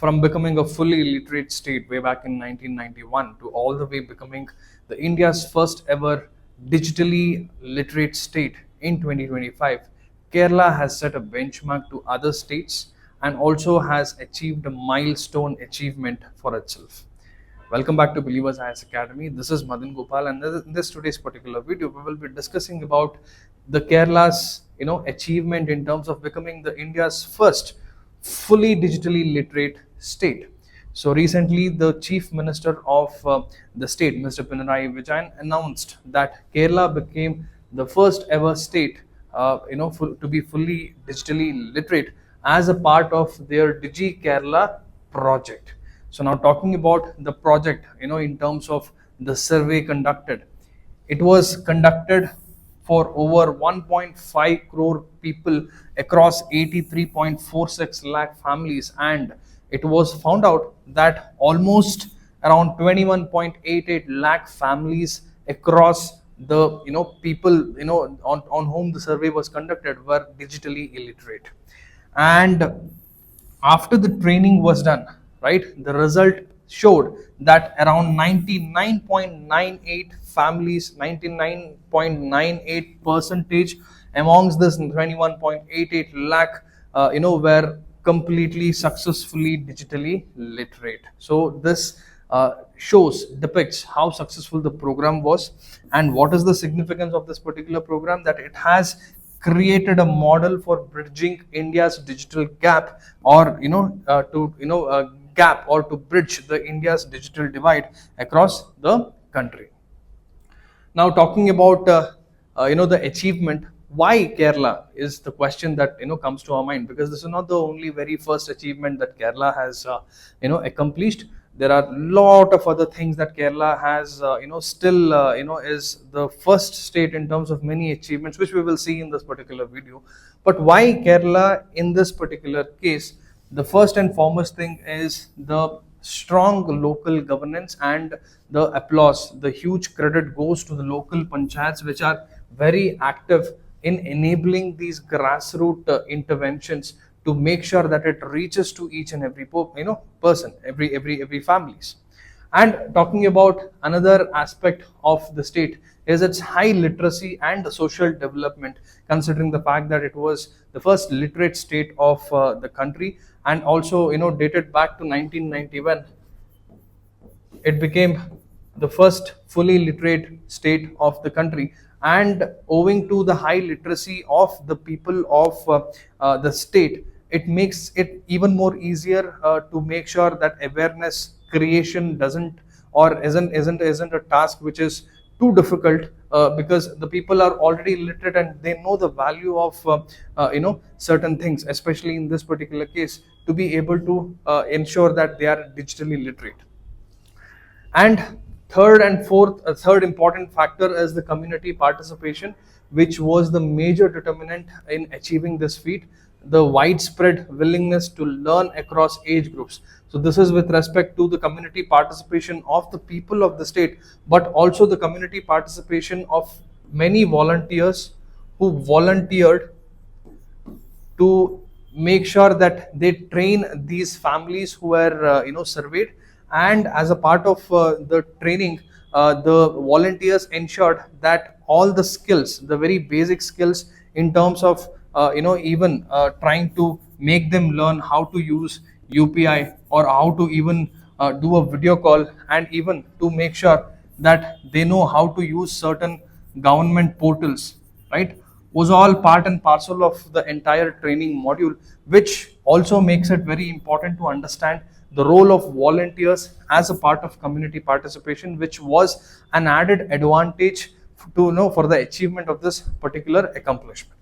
from becoming a fully literate state way back in 1991 to all the way becoming the India's first ever digitally literate state in 2025, Kerala has set a benchmark to other states and also has achieved a milestone achievement for itself. Welcome back to Believers IAS Academy. This is Madan Gopal, and in this today's particular video, we will be discussing about the Kerala's achievement in terms of becoming the India's first fully digitally literate state. So recently, the Chief Minister of the state, Mr. Pinarayi Vijayan, announced that Kerala became the first ever state, to be fully digitally literate as a part of their Digi Kerala Project. So now talking about the project, in terms of the survey conducted, it was conducted for over 1.5 crore people across 83.46 lakh families, and it was found out that almost around 21.88 lakh families across the people on whom the survey was conducted were digitally illiterate. And after the training was done, right, the result showed that around 99.98 families, 99.98 percentage amongst this 21.88 lakh were completely successfully digitally literate. So this depicts how successful the program was, and what is the significance of this particular program, that it has created a model for bridging India's digital gap, or to bridge the India's digital divide across the country. Now talking about the achievement, why Kerala is the question that comes to our mind, because this is not the only very first achievement that Kerala has accomplished. There are a lot of other things that Kerala has is the first state in terms of many achievements, which we will see in this particular video. But why Kerala in this particular case? The first and foremost thing is the strong local governance and the applause. The huge credit goes to the local panchayats, which are very active in enabling these grassroots interventions to make sure that it reaches to each and every person, every families. And talking about another aspect of the state is its high literacy and social development, considering the fact that it was the first literate state of the country, and also dated back to 1991. It became the first fully literate state of the country, and owing to the high literacy of the people of the state, it makes it even more easier to make sure that awareness creation isn't a task which is too difficult, because the people are already literate and they know the value of certain things, especially in this particular case, to be able to ensure that they are digitally literate. And third important factor is the community participation, which was the major determinant in achieving this feat. The widespread willingness to learn across age groups. So this is with respect to the community participation of the people of the state, but also the community participation of many volunteers who volunteered to make sure that they train these families who were surveyed. And as a part of the training, the volunteers ensured that all the skills, the very basic skills in terms of trying to make them learn how to use UPI, or how to even do a video call, and even to make sure that they know how to use certain government portals, right, was all part and parcel of the entire training module, which also makes it very important to understand the role of volunteers as a part of community participation, which was an added advantage for the achievement of this particular accomplishment.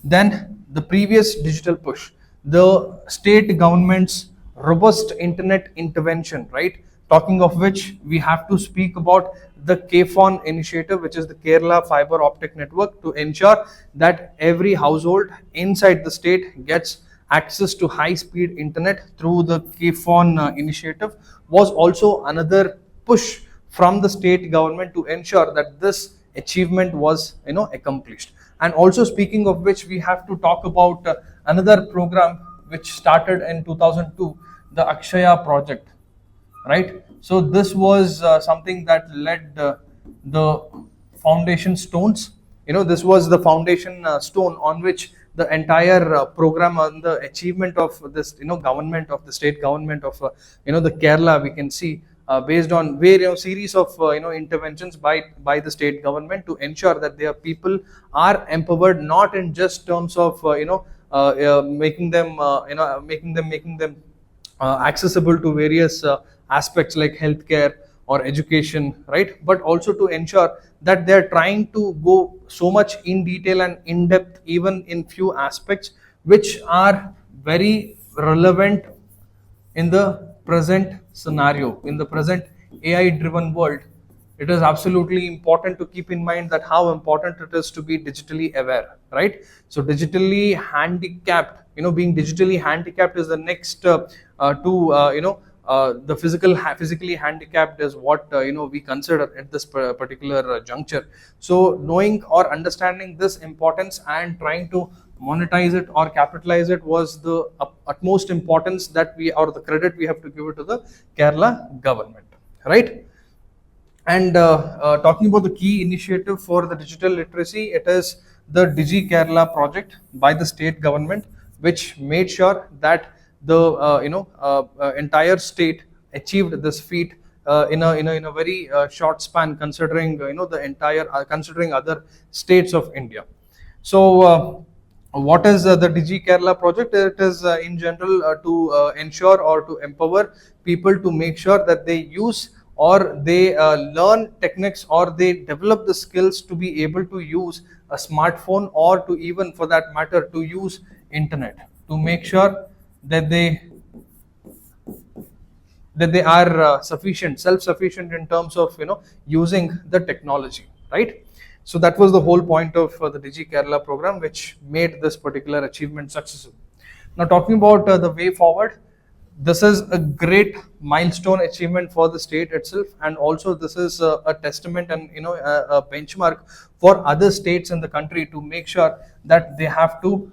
Then the previous digital push, the state government's robust internet intervention, right? Talking of which, we have to speak about the KFON initiative, which is the Kerala Fiber Optic Network, to ensure that every household inside the state gets access to high-speed internet through the KFON initiative, was also another push from the state government to ensure that this achievement was accomplished. And also, speaking of which, we have to talk about another program which started in 2002, the Akshaya project, right? So this was something that led the foundation stones. This was the foundation stone on which the entire program on the achievement of this, government of the state government of, the Kerala, we can see, based on various series of interventions by the state government to ensure that their people are empowered, not in just terms of making them accessible to various aspects like healthcare or education, right? But also to ensure that they're trying to go so much in detail and in depth, even in few aspects which are very relevant in the present scenario, in the present AI driven world. It is absolutely important to keep in mind that how important it is to be digitally aware, right? So digitally handicapped, being digitally handicapped is the next to the physically handicapped is what we consider at this particular juncture. So knowing or understanding this importance and trying to monetize it or capitalize it was the utmost importance that we, or the credit we have to give it to the Kerala government, right? And talking about the key initiative for the digital literacy, it is the Digi Kerala project by the state government, which made sure that the entire state achieved this feat in a very short span, considering the entire considering other states of India. So what is the Digi Kerala project? It is in general to ensure or to empower people to make sure that they use or they learn techniques or they develop the skills to be able to use a smartphone, or to even for that matter to use internet, to make sure that they are self-sufficient in terms of using the technology, right? So that was the whole point of the Digi Kerala program, which made this particular achievement successful. Now talking about the way forward, this is a great milestone achievement for the state itself, and also this is a testament and a benchmark for other states in the country to make sure that they have to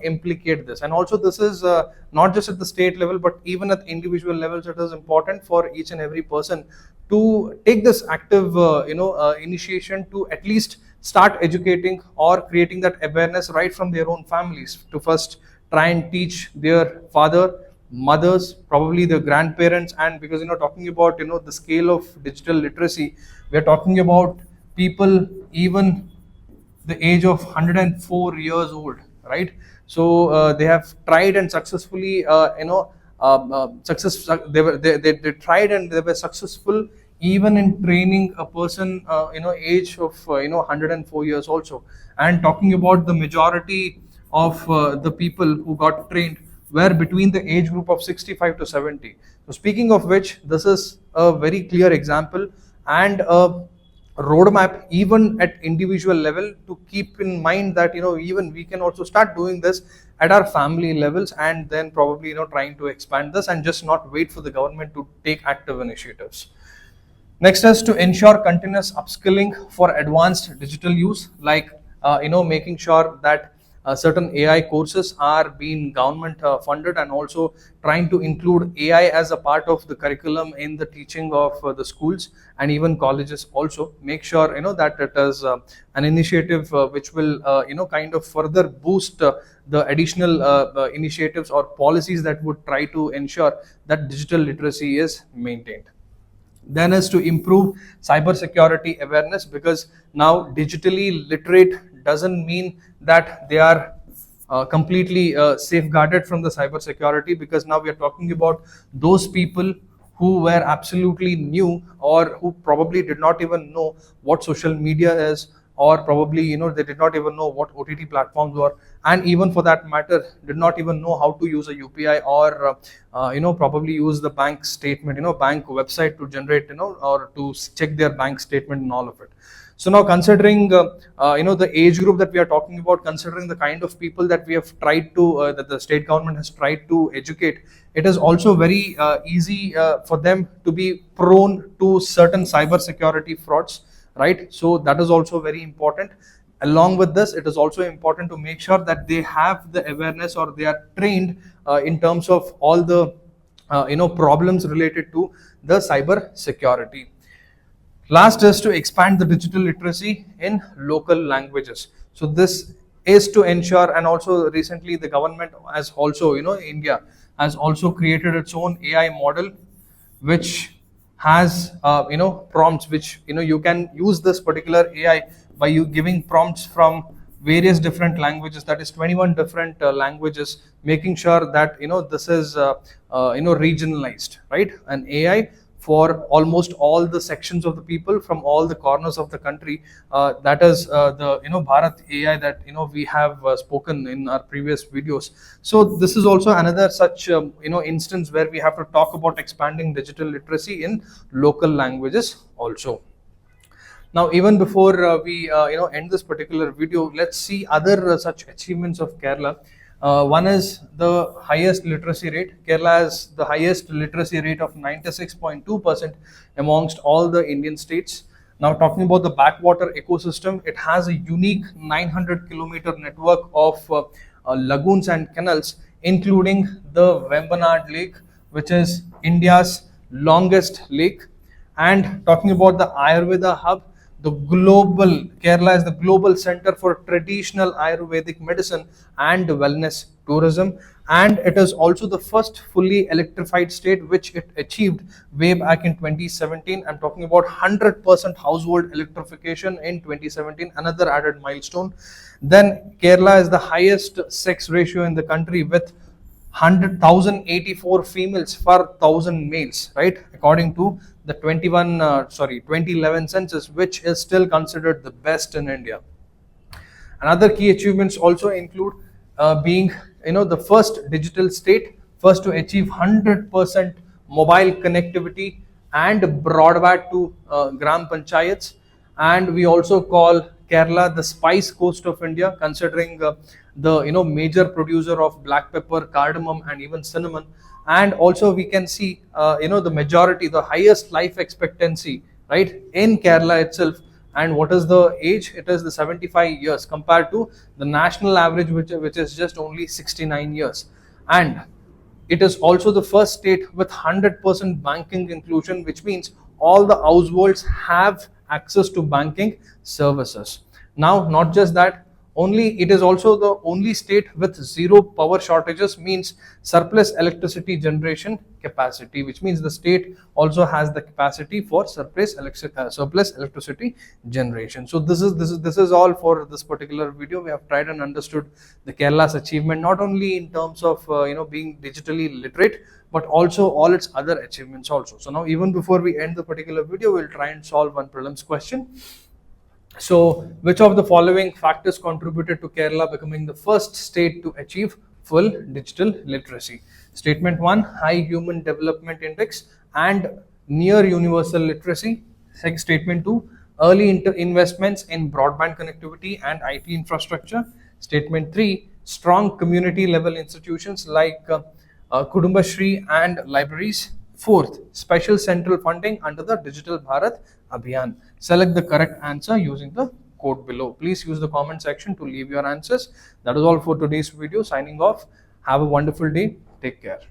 implicate this. And also this is not just at the state level, but even at individual levels, it is important for each and every person to take this active initiation to at least start educating or creating that awareness right from their own families, to first try and teach their father, mothers, probably the grandparents. And because talking about the scale of digital literacy, we are talking about people even the age of 104 years old, right? So they have tried and successfully they tried and they were successful even in training a person age of 104 years also. And talking about the majority of the people who got trained were between the age group of 65 to 70. So speaking of which, this is a very clear example and a roadmap even at individual level, to keep in mind that even we can also start doing this at our family levels, and then probably trying to expand this and just not wait for the government to take active initiatives. Next is to ensure continuous upskilling for advanced digital use, like making sure that certain AI courses are being government funded, and also trying to include AI as a part of the curriculum in the teaching of the schools and even colleges also. Make sure that it is an initiative which will kind of further boost the additional initiatives or policies that would try to ensure that digital literacy is maintained. Then is to improve cybersecurity awareness, because now digitally literate doesn't mean that they are completely safeguarded from the cybersecurity, because now we are talking about those people who were absolutely new, or who probably did not even know what social media is, or probably they did not even know what OTT platforms were, and even for that matter did not even know how to use a UPI, or probably use the bank statement, bank website to generate or to check their bank statement and all of it. So now considering the age group that we are talking about, considering the kind of people that we have tried to that the state government has tried to educate, it is also very easy for them to be prone to certain cyber security frauds, right? So that is also very important. Along with this, it is also important to make sure that they have the awareness, or they are trained in terms of all the problems related to the cyber security. Last is to expand the digital literacy in local languages. So this is to ensure, and also recently the government has also, India has also created its own AI model, which has prompts, which you can use this particular AI by you giving prompts from various different languages, that is 21 different languages, making sure that this is regionalized, right? An AI for almost all the sections of the people from all the corners of the country. That is the Bharat AI that we have spoken in our previous videos. So this is also another such instance where we have to talk about expanding digital literacy in local languages also. Now, even before we end this particular video, let's see other such achievements of Kerala. One is the highest literacy rate. Kerala has the highest literacy rate of 96.2% amongst all the Indian states. Now, talking about the backwater ecosystem, it has a unique 900-kilometer network of lagoons and canals, including the Vembanad Lake, which is India's longest lake. And talking about the Ayurveda hub, Kerala is the global center for traditional Ayurvedic medicine and wellness tourism, and it is also the first fully electrified state, which it achieved way back in 2017. I'm talking about 100% household electrification in 2017, another added milestone. Then Kerala is the highest sex ratio in the country, with 184 females per 1,000 males, right? According to the 2011 census, which is still considered the best in India. Another key achievements also include being the first digital state, first to achieve 100% mobile connectivity and broadband to gram panchayats. And we also call Kerala the spice coast of India, considering the major producer of black pepper, cardamom, and even cinnamon. And also we can see the majority, the highest life expectancy, right, in Kerala itself. And what is the age? It is the 75 years compared to the national average, which is just only 69 years. And it is also the first state with 100% banking inclusion, which means all the households have access to banking services. Now, not just that, it is also the only state with zero power shortages, means surplus electricity generation capacity, which means the state also has the capacity for surplus electricity generation. So this is all for this particular video. We have tried and understood the Kerala's achievement, not only in terms of being digitally literate, but also all its other achievements also. So now, even before we end the particular video, we'll try and solve one prelims question. So, which of the following factors contributed to Kerala becoming the first state to achieve full digital literacy? Statement 1, high human development index and near universal literacy. Statement 2, early investments in broadband connectivity and IT infrastructure. Statement 3, strong community level institutions like Kudumbashri and libraries. Fourth, special central funding under the Digital Bharat Abhiyan. Select the correct answer using the code below. Please use the comment section to leave your answers. That is all for today's video. Signing off. Have a wonderful day. Take care.